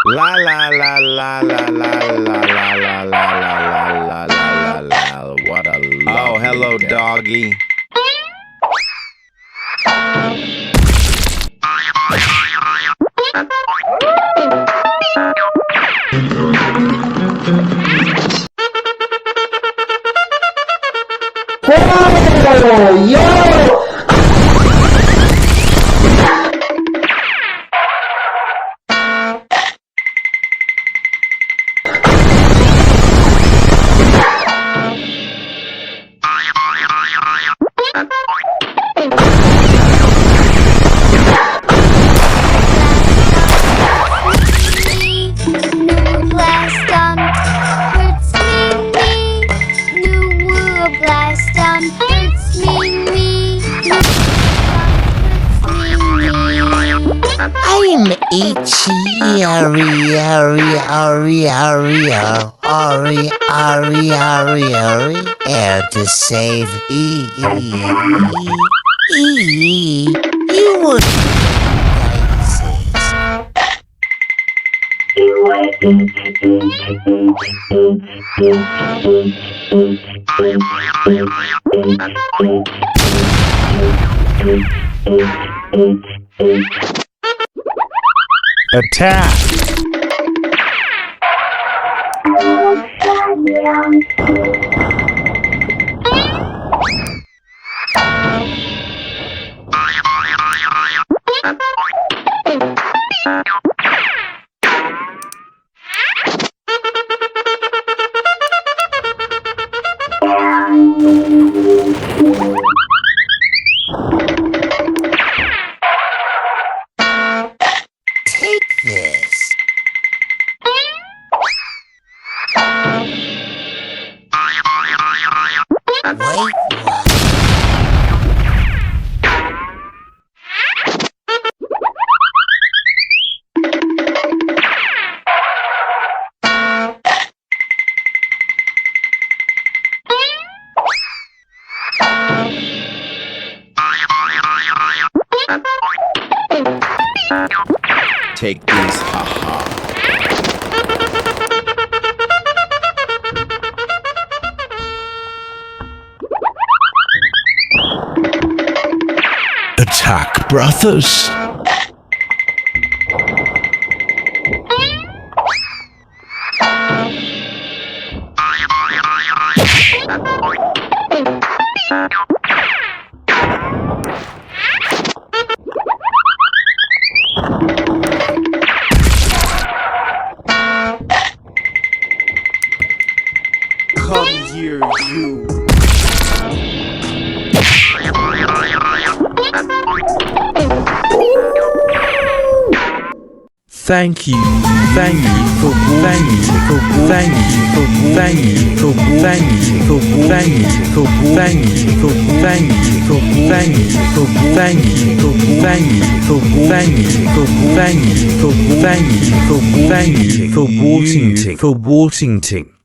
La la la la la la la la la la la la la la. What a oh, hello, doggy. Oh, yo! I'm itchy, and to save you would Attack! take this. Wait, Take these, haha. Attack, brothers! Come here, you. Thank you for Washington.